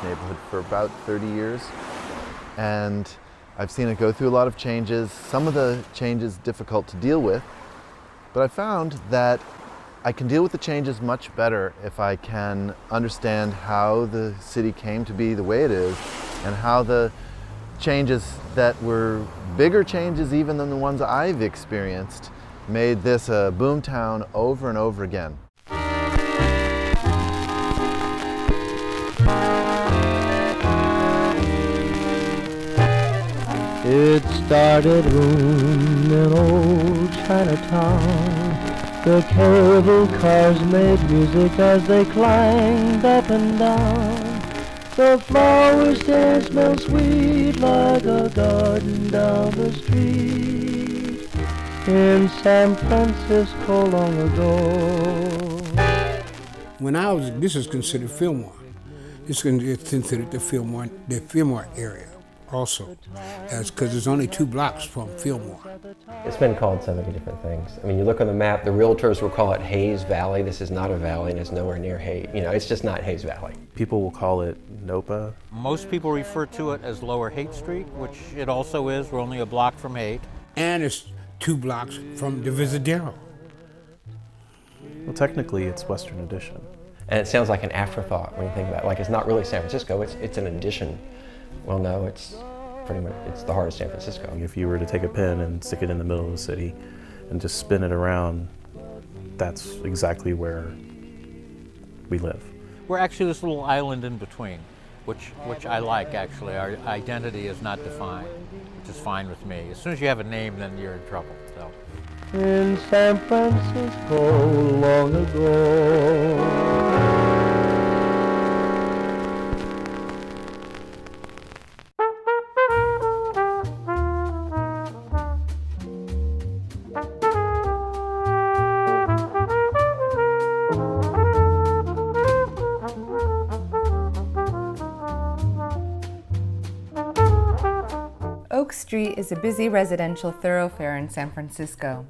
neighborhood for about 30 years, and I've seen it go through a lot of changes. Some of the changes difficult to deal with, but I found that I can deal with the changes much better if I can understand how the city came to be the way it is, and how the changes that were bigger changes even than the ones I've experienced made this a boomtown over and over again. It started in old Chinatown. The cable cars made music as they clanged up and down. The flowers there smelled sweet like a garden down the street in San Francisco long ago. This is considered Fillmore. It's considered the Fillmore area also, because there's only 2 blocks from Fillmore. It's been called so many different things. I mean, you look on the map, the realtors will call it Hayes Valley. This is not a valley, and it's nowhere near Hayes. You know, it's just not Hayes Valley. People will call it NOPA. Most people refer to it as Lower Haight Street, which it also is. We're only a block from Haight. And it's 2 blocks from the Visadero. Well, technically, it's Western Addition. And it sounds like an afterthought when you think about it. Like, it's not really San Francisco, it's an addition. Well, no, it's pretty much, it's the heart of San Francisco. If you were to take a pin and stick it in the middle of the city and just spin it around, that's exactly where we live. We're actually this little island in between, which I like, actually. Our identity is not defined, which is fine with me. As soon as you have a name, then you're in trouble. So. In San Francisco long ago. Oak Street is a busy residential thoroughfare in San Francisco.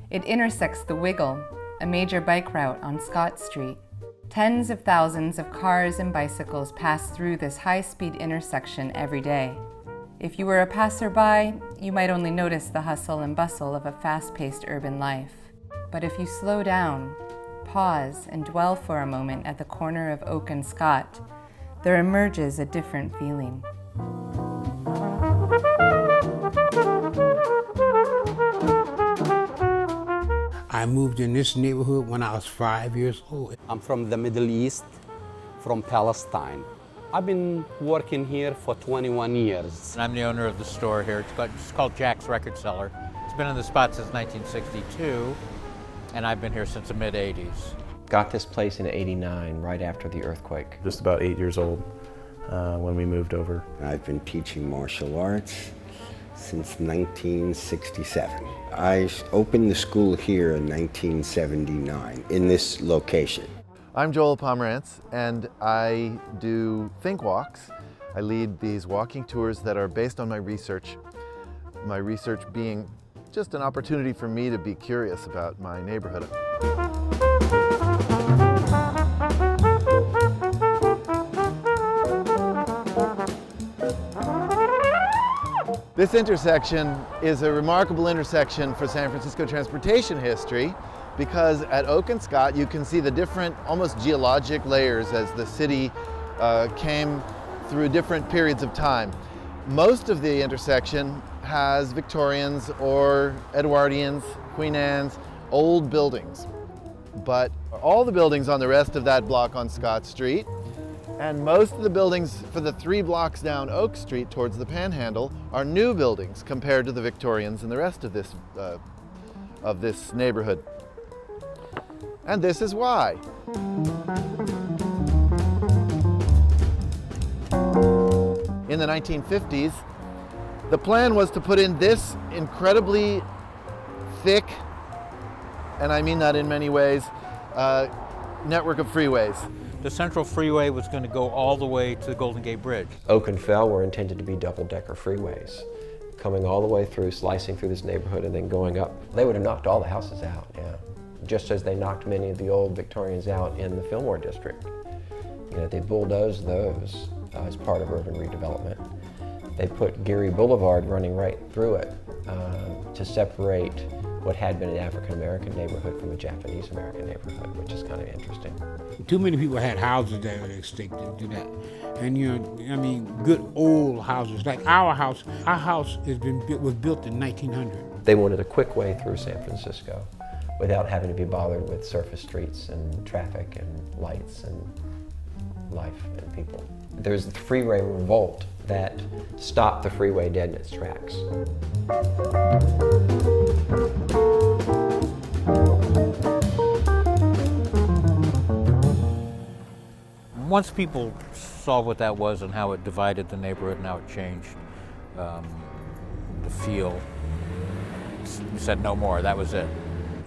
It intersects the Wiggle, a major bike route on Scott Street. Tens of thousands of cars and bicycles pass through this high-speed intersection every day. If you were a passerby, you might only notice the hustle and bustle of a fast-paced urban life. But if you slow down, pause, and dwell for a moment at the corner of Oak and Scott, there emerges a different feeling. I moved in this neighborhood when I was 5 years old. I'm from the Middle East, from Palestine. I've been working here for 21 years. I'm the owner of the store here. It's called Jack's Record Cellar. It's been in the spot since 1962, and I've been here since the mid-'80s. Got this place in '89, right after the earthquake. Just about 8 years old when we moved over. I've been teaching martial arts since 1967. I opened the school here in 1979 in this location. I'm Joel Pomerantz, and I do Think Walks. I lead these walking tours that are based on my research being just an opportunity for me to be curious about my neighborhood. This intersection is a remarkable intersection for San Francisco transportation history, because at Oak and Scott you can see the different, almost geologic layers as the city came through different periods of time. Most of the intersection has Victorians or Edwardians, Queen Anne's, old buildings. But all the buildings on the rest of that block on Scott Street, and most of the buildings for the 3 blocks down Oak Street towards the Panhandle are new buildings compared to the Victorians and the rest of this neighborhood. And this is why. In the 1950s, the plan was to put in this incredibly thick, and I mean that in many ways, network of freeways. The Central Freeway was going to go all the way to the Golden Gate Bridge. Oak and Fell were intended to be double-decker freeways, coming all the way through, slicing through this neighborhood, and then going up. They would have knocked all the houses out, yeah. Just as they knocked many of the old Victorians out in the Fillmore district. You know, they bulldozed those as part of urban redevelopment. They put Geary Boulevard running right through it to separate what had been an African-American neighborhood from a Japanese-American neighborhood, which is kind of interesting. Too many people had houses there they stick to do that. And you know, I mean, good old houses. Like our house was built in 1900. They wanted a quick way through San Francisco without having to be bothered with surface streets and traffic and lights and life and people. There's the freeway revolt that stopped the freeway dead in its tracks. Once people saw what that was and how it divided the neighborhood and how it changed the feel, we said no more, that was it.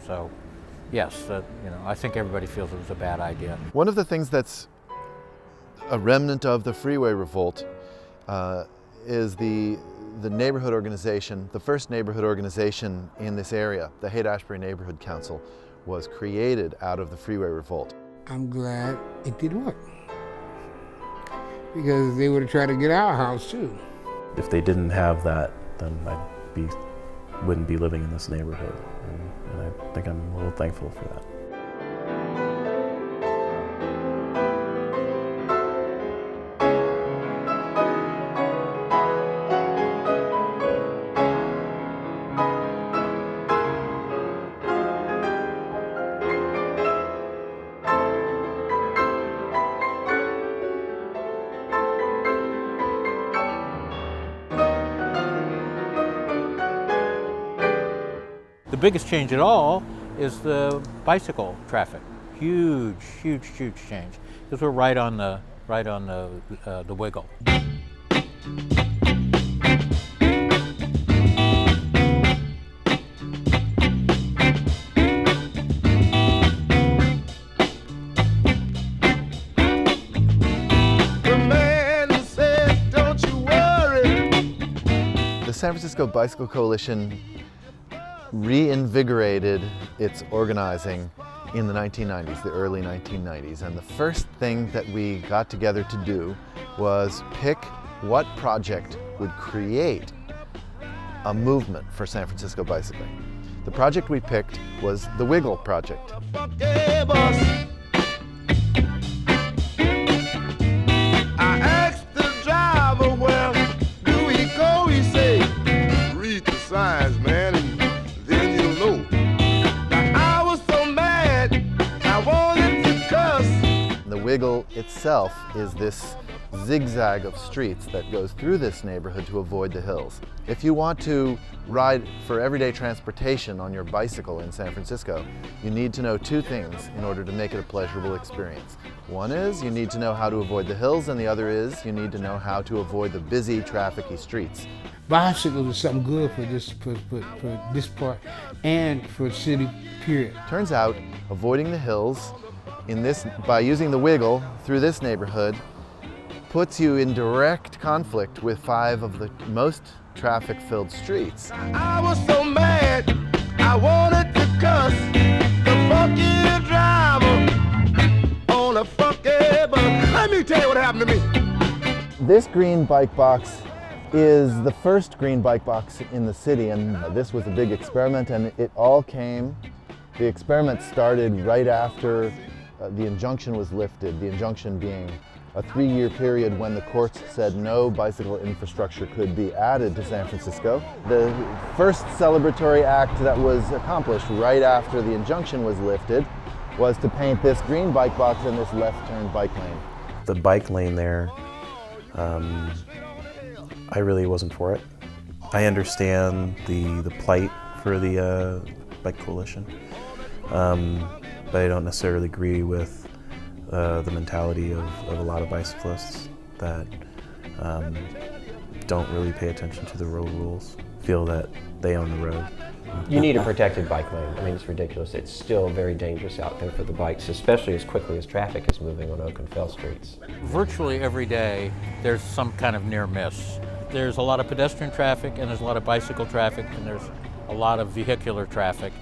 So yes, I think everybody feels it was a bad idea. One of the things that's a remnant of the freeway revolt is the neighborhood organization. The first neighborhood organization in this area, the Haight-Ashbury Neighborhood Council, was created out of the freeway revolt. I'm glad it didn't work, because they would have tried to get our house too. If they didn't have that, then wouldn't be living in this neighborhood. And I think I'm a little thankful for that. The biggest change at all is the bicycle traffic. Huge, huge, huge change, because we're right on the Wiggle. The San Francisco Bicycle Coalition reinvigorated its organizing in the 1990s, the early 1990s. And the first thing that we got together to do was pick what project would create a movement for San Francisco bicycling. The project we picked was the Wiggle Project. Wiggle itself is this zigzag of streets that goes through this neighborhood to avoid the hills. If you want to ride for everyday transportation on your bicycle in San Francisco, you need to know two things in order to make it a pleasurable experience. One is you need to know how to avoid the hills, and the other is you need to know how to avoid the busy, trafficy streets. Bicycles is something good for this part and for the city, period. Turns out, avoiding the hills by using the Wiggle through this neighborhood puts you in direct conflict with 5 of the most traffic-filled streets. I was so mad, I wanted to cuss the funky driver on a funky bus. Let me tell you what happened to me. This green bike box is the first green bike box in the city, and this was a big experiment, and the experiment started right after the injunction was lifted, the injunction being a 3-year period when the courts said no bicycle infrastructure could be added to San Francisco. The first celebratory act that was accomplished right after the injunction was lifted was to paint this green bike box and this left turn bike lane. The bike lane there, I really wasn't for it. I understand the plight for the bike coalition. But I don't necessarily agree with the mentality of a lot of bicyclists that don't really pay attention to the road rules, feel that they own the road. You need a protected bike lane. I mean, it's ridiculous. It's still very dangerous out there for the bikes, especially as quickly as traffic is moving on Oak and Fell streets. Virtually every day, there's some kind of near miss. There's a lot of pedestrian traffic, and there's a lot of bicycle traffic, and there's a lot of vehicular traffic,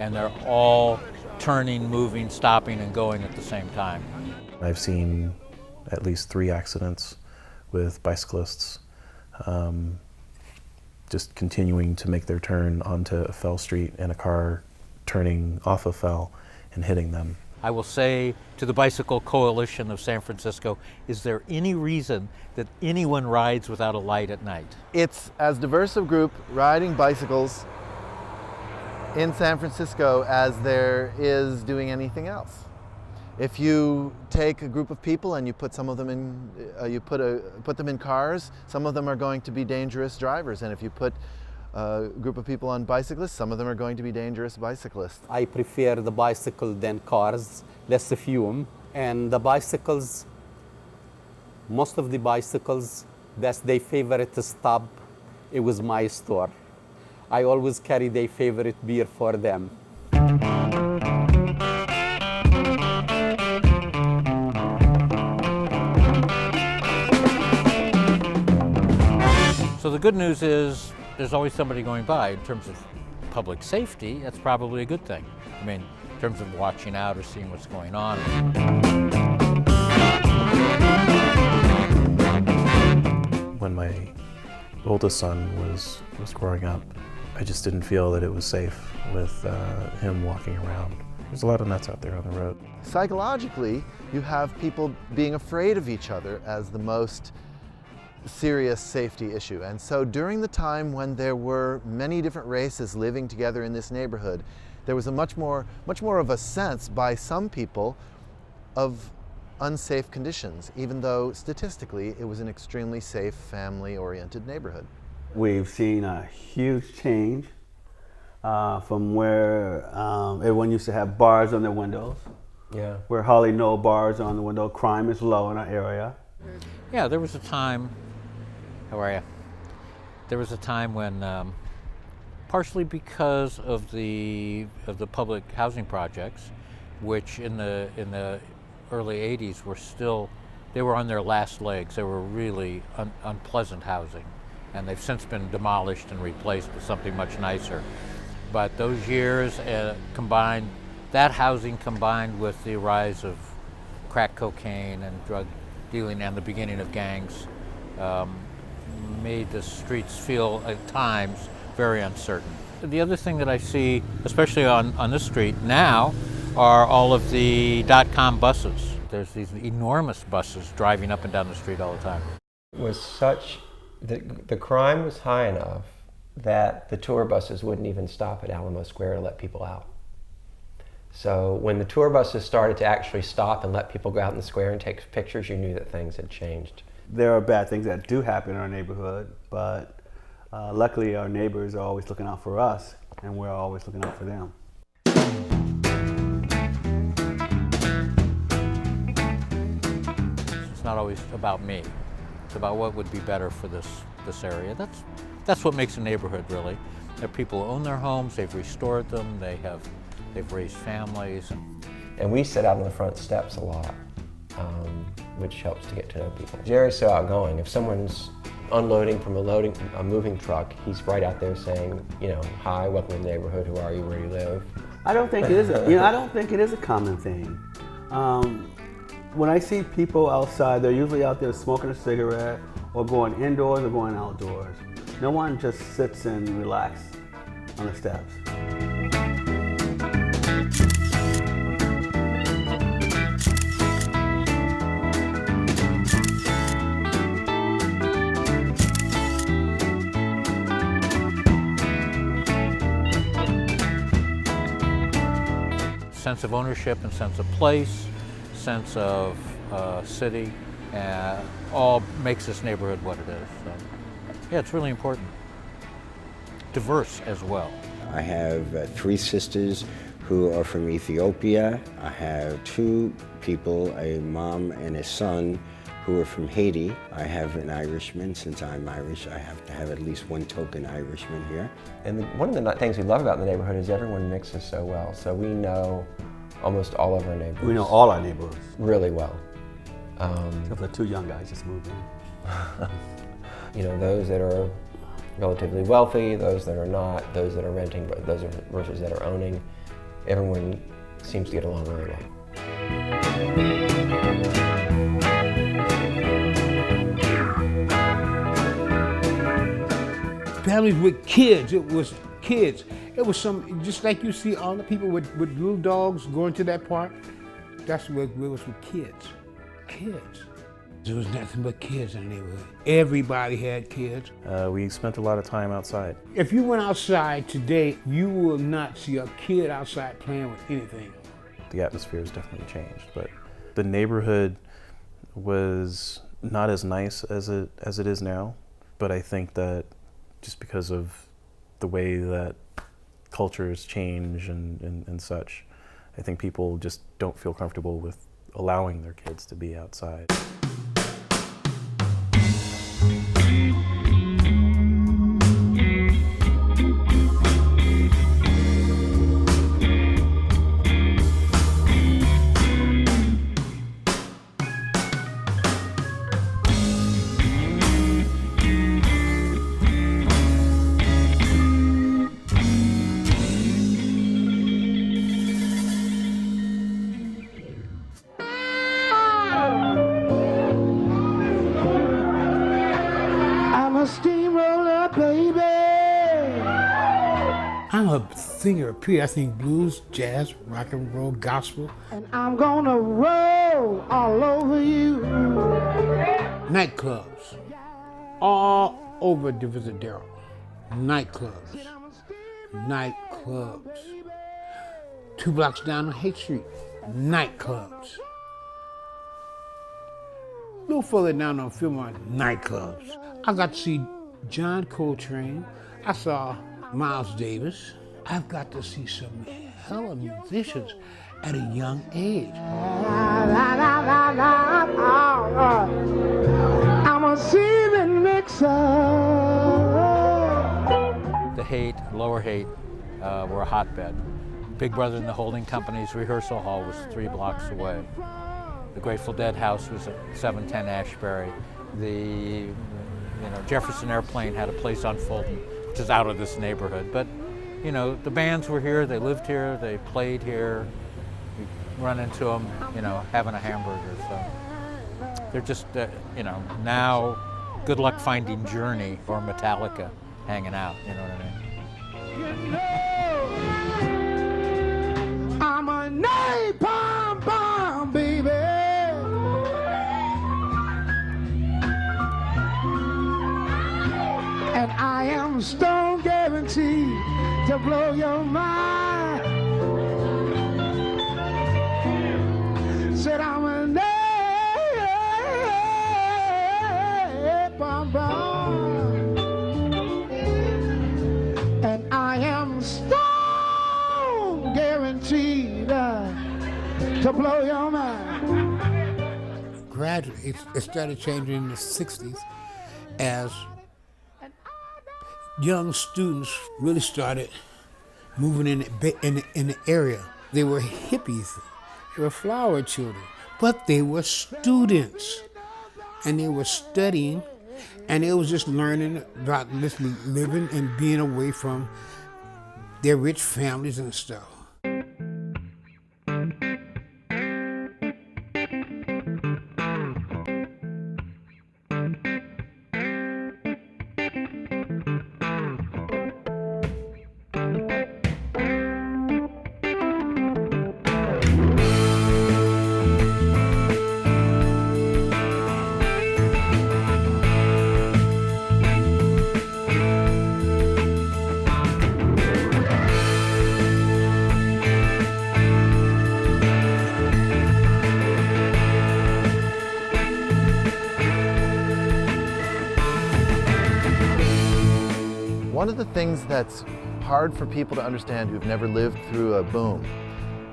and they're all turning, moving, stopping, and going at the same time. I've seen at least 3 accidents with bicyclists just continuing to make their turn onto Fell Street and a car turning off of Fell and hitting them. I will say to the Bicycle Coalition of San Francisco, is there any reason that anyone rides without a light at night? It's as diverse a group riding bicycles in San Francisco as there is doing anything else. If you take a group of people and you put some of them in, put them in cars, some of them are going to be dangerous drivers, and if you put a group of people on bicyclists, some of them are going to be dangerous bicyclists. I prefer the bicycle than cars, less fume. And the bicycles, most of the bicycles, that's their favorite stop. It was my store. I always carry their favorite beer for them. So the good news is there's always somebody going by. In terms of public safety, that's probably a good thing. I mean, in terms of watching out or seeing what's going on. When my oldest son was growing up, I just didn't feel that it was safe with him walking around. There's a lot of nuts out there on the road. Psychologically, you have people being afraid of each other as the most serious safety issue. And so during the time when there were many different races living together in this neighborhood, there was a much more of a sense by some people of unsafe conditions, even though statistically it was an extremely safe, family-oriented neighborhood. We've seen a huge change from where everyone used to have bars on their windows. Yeah. Where hardly no bars on the window. Crime is low in our area. Yeah, there was a time, how are you? There was a time when, partially because of the public housing projects, which in the early 80s were still, they were on their last legs. They were really unpleasant housing, and they've since been demolished and replaced with something much nicer. But those years combined, that housing combined with the rise of crack cocaine and drug dealing and the beginning of gangs, made the streets feel at times very uncertain. The other thing that I see, especially on this street now, are all of the .com buses. There's these enormous buses driving up and down the street all the time. It was such, the crime was high enough that the tour buses wouldn't even stop at Alamo Square to let people out. So when the tour buses started to actually stop and let people go out in the square and take pictures, you knew that things had changed. There are bad things that do happen in our neighborhood, but luckily our neighbors are always looking out for us, and we're always looking out for them. It's not always about me. It's about what would be better for this area. That's what makes a neighborhood, really. There are people who own their homes, they've restored them, they've raised families. And we sit out on the front steps a lot, which helps to get to know people. Jerry's so outgoing. If someone's unloading from a moving truck, he's right out there saying, you know, hi, welcome to the neighborhood, who are you, where do you live? I don't think it is I don't think it is a common thing. When I see people outside, they're usually out there smoking a cigarette or going indoors or going outdoors. No one just sits and relaxes on the steps. Sense of ownership and sense of place, sense of city, all makes this neighborhood what it is. So, yeah, it's really important. Diverse as well. I have 3 sisters who are from Ethiopia. I have 2 people, a mom and a son, who are from Haiti. I have an Irishman. Since I'm Irish, I have to have at least one token Irishman here. And one of the things we love about the neighborhood is everyone mixes so well. So we know almost all of our neighbors. We know all our neighbors. Really well. Except for the 2 young guys just moved in. You know, those that are relatively wealthy, those that are not, those that are renting, those versus that are owning. Everyone seems to get along really well. families with kids. It was kids. It was some, just like you see all the people with little dogs going to that park. That's what it was with kids. Kids. There was nothing but kids in the neighborhood. Everybody had kids. We spent a lot of time outside. If you went outside today, you will not see a kid outside playing with anything. The atmosphere has definitely changed, but the neighborhood was not as nice as it is now. But I think that just because of the way that cultures change and such, I think people just don't feel comfortable with allowing their kids to be outside. I'm a singer, period. I sing blues, jazz, rock and roll, gospel. And I'm gonna roll all over you. Nightclubs, all over Divisadero. Nightclubs, nightclubs. 2 blocks down on Haight Street, nightclubs. A little further down on Fillmore, nightclubs. I got to see John Coltrane. I saw Miles Davis. I've got to see some hella musicians at a young age. I'm a seeming mixer. The Haight, Lower Haight were a hotbed. Big Brother and the Holding Company's rehearsal hall was 3 blocks away. The Grateful Dead house was at 710 Ashbury. The Jefferson Airplane had a place on Fulton, which is out of this neighborhood. But, the bands were here, they lived here, they played here. You run into them, having a hamburger. So they're just, now good luck finding Journey or Metallica hanging out, you know what I mean? I'm a napalm bomb, baby. And I am stone guaranteed to blow your mind. Said I'm a napalm bomb. And I am stone guaranteed to blow your mind. Gradually, it started changing in the 60s as young students really started moving in the area. They were hippies, they were flower children, but they were students, and they were studying, and they was just learning about living and being away from their rich families and stuff. One of the things that's hard for people to understand who've never lived through a boom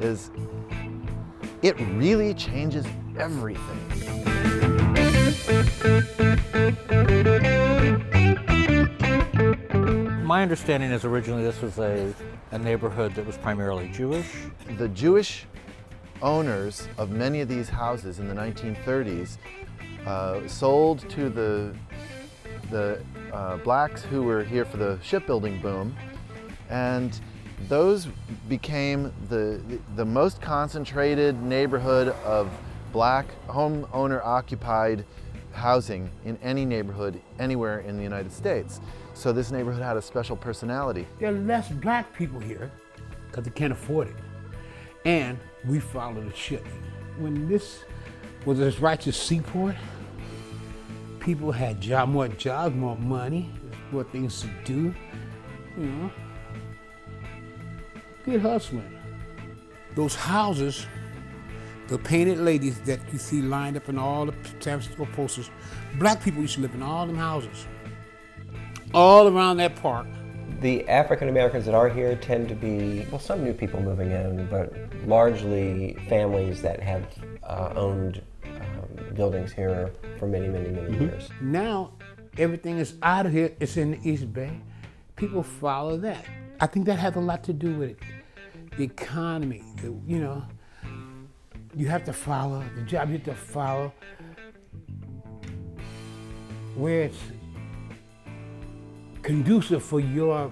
is it really changes everything. My understanding is originally this was a neighborhood that was primarily Jewish. The Jewish owners of many of these houses in the 1930s sold to the blacks who were here for the shipbuilding boom, and those became the most concentrated neighborhood of black homeowner occupied housing in any neighborhood anywhere in the United States. So this neighborhood had a special personality. There are less black people here because they can't afford it. And we follow the shit. When this was this righteous seaport, people had more jobs, more money, more things to do, you know. Good hustling. Those houses, the painted ladies that you see lined up in all the San Francisco posters, black people used to live in all them houses, all around that park. The African Americans that are here tend to be, well, some new people moving in, but largely families that have owned buildings here for many, many, many years. Now, everything is out of here, it's in the East Bay. People follow that. I think that has a lot to do with it. The economy, you know, you have to follow, the job you have to follow, where it's conducive for your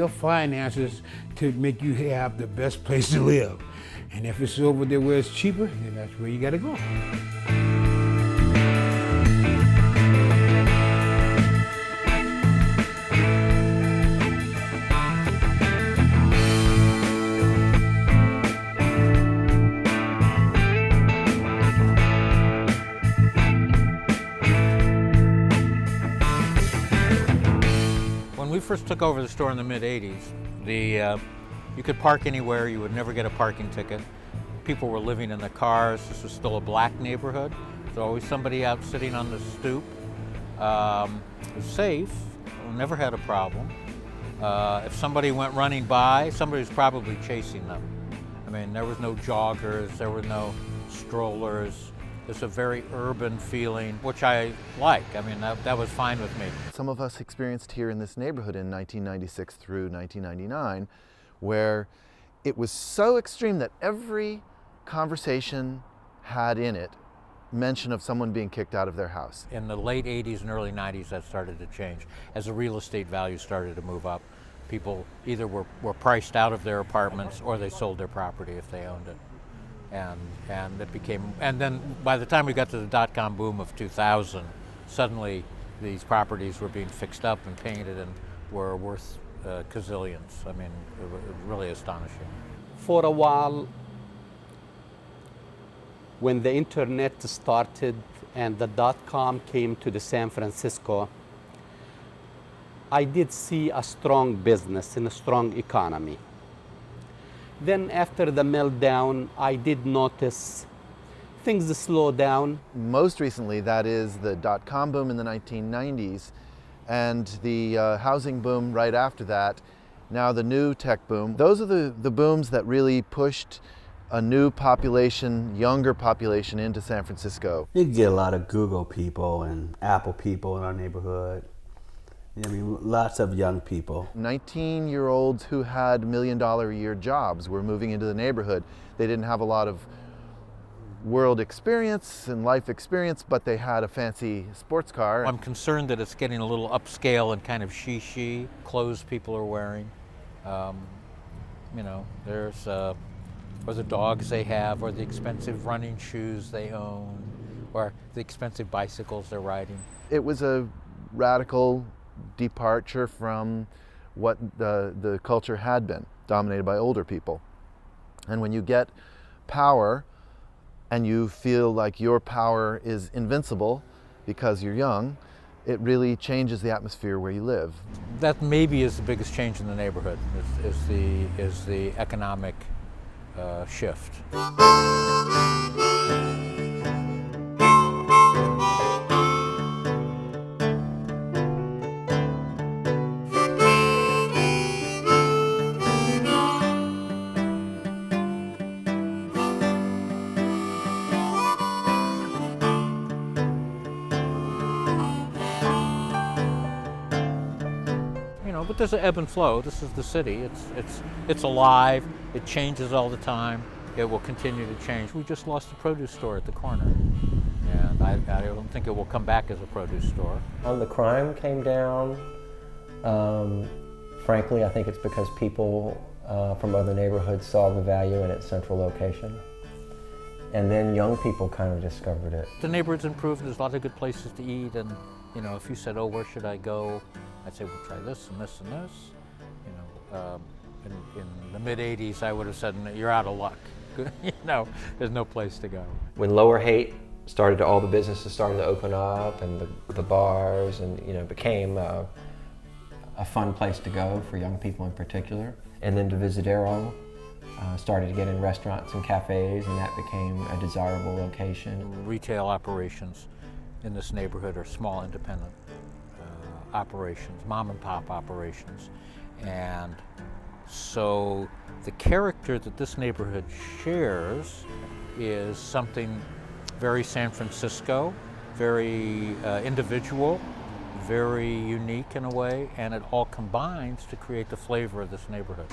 finances to make you have the best place to live. And if it's over there where it's cheaper, then that's where you gotta go. When we first took over the store in the mid-'80s, you could park anywhere, you would never get a parking ticket. People were living in their cars. This was still a black neighborhood. There's always somebody out sitting on the stoop. It was safe, never had a problem. If somebody went running by, somebody was probably chasing them. I mean, there was no joggers, there were no strollers. It's a very urban feeling, which I like. I mean, that was fine with me. Some of us experienced here in this neighborhood in 1996 through 1999, where it was so extreme that every conversation had in it mention of someone being kicked out of their house. In the late 80s and early 90s, that started to change. As the real estate value started to move up, people either were priced out of their apartments or they sold their property if they owned it. And it became, and then by the time we got to the dot-com boom of 2000, suddenly these properties were being fixed up and painted and were worth gazillions. I mean, it was really astonishing. For a while, when the internet started and the dot-com came to the San Francisco, I did see a strong business and a strong economy. Then after the meltdown, I did notice things slow down. Most recently, that is the dot-com boom in the 1990s and the housing boom right after that, now the new tech boom. Those are the booms that really pushed a new population, younger population into San Francisco. You get a lot of Google people and Apple people in our neighborhood. I mean, lots of young people. 19-year-olds who had $1 million a year jobs were moving into the neighborhood. They didn't have a lot of world experience and life experience, but they had a fancy sports car. I'm concerned that it's getting a little upscale and kind of she clothes people are wearing. You know, there's or the dogs they have, or the expensive running shoes they own, or the expensive bicycles they're riding. It was a radical departure from what the culture had been, dominated by older people. And when you get power and you feel like your power is invincible because you're young, it really changes the atmosphere where you live. That maybe is the biggest change in the neighborhood, is the economic shift. But there's an ebb and flow. This is the city. It's alive. It changes all the time. It will continue to change. We just lost a produce store at the corner, and I don't think it will come back as a produce store. The crime came down. Frankly, I think it's because people from other neighborhoods saw the value in its central location, and then young people kind of discovered it. The neighborhood's improved. There's a lot of good places to eat, and You know, if you said, oh, where should I go? I'd say, well, try this and this and this. You know, in the mid-'80s, I would have said, you're out of luck. You know, there's no place to go. When Lower Haight started, all the businesses started to open up, and the bars, and you know, became a fun place to go for young people in particular. And then Divisadero started to get in restaurants and cafes, and that became a desirable location. Retail operations in this neighborhood are small independent operations, mom and pop operations. And so the character that this neighborhood shares is something very San Francisco, very individual, very unique in a way, and it all combines to create the flavor of this neighborhood.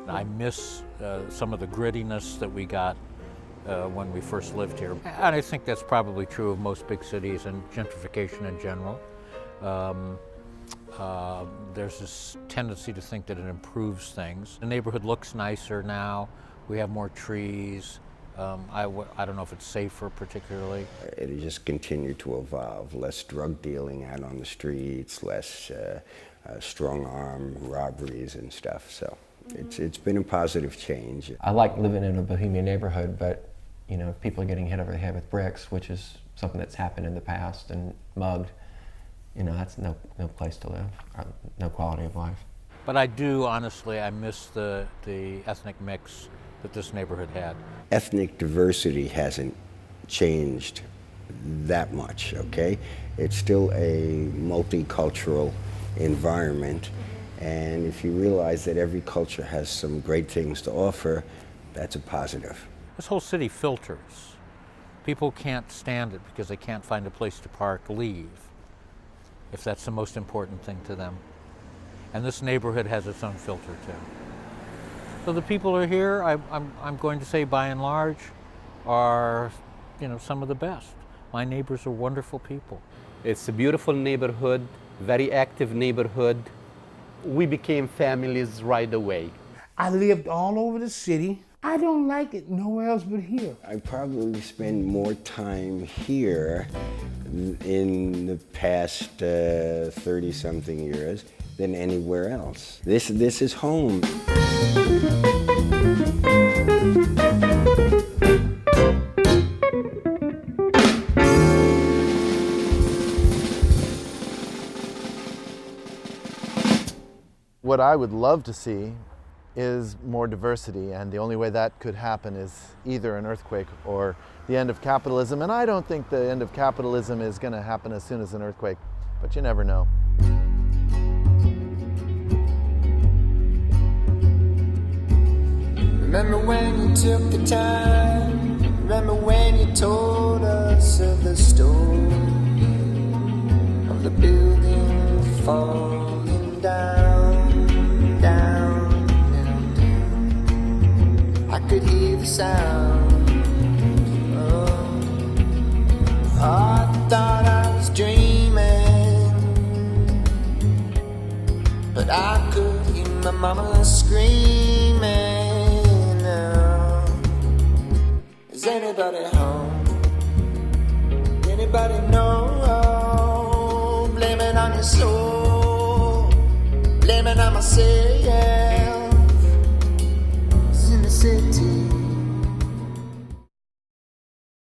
I miss some of the grittiness that we got when we first lived here. And I think that's probably true of most big cities and gentrification in general. There's this tendency to think that it improves things. The neighborhood looks nicer now. We have more trees. I don't know if it's safer particularly. It just continued to evolve. Less drug dealing out on the streets, less strong arm robberies and stuff. So it's been a positive change. I like living in a bohemian neighborhood, but you know, if people are getting hit over the head with bricks, which is something that's happened in the past, and mugged, you know, that's no place to live, or no quality of life. But I do, honestly, I miss the ethnic mix that this neighborhood had. Ethnic diversity hasn't changed that much, okay? It's still a multicultural environment, and if you realize that every culture has some great things to offer, that's a positive. This whole city filters. People can't stand it because they can't find a place to park, leave, if that's the most important thing to them. And this neighborhood has its own filter too. So the people who are here, I'm going to say by and large, are, you know, some of the best. My neighbors are wonderful people. It's a beautiful neighborhood, very active neighborhood. We became families right away. I lived all over the city. I don't like it nowhere else but here. I probably spend more time here in the past 30-something years than anywhere else. This is home. What I would love to see is more diversity, and the only way that could happen is either an earthquake or the end of capitalism. And I don't think the end of capitalism is going to happen as soon as an earthquake, but you never know. Remember when you took the time? Remember when you told us of the story of the building falling down, down, down, down. I could hear the sound. Oh, I thought I was dreaming, but I could hear my mama screaming. Is anybody home? Anybody know? Blame it on your soul. Blame it on myself.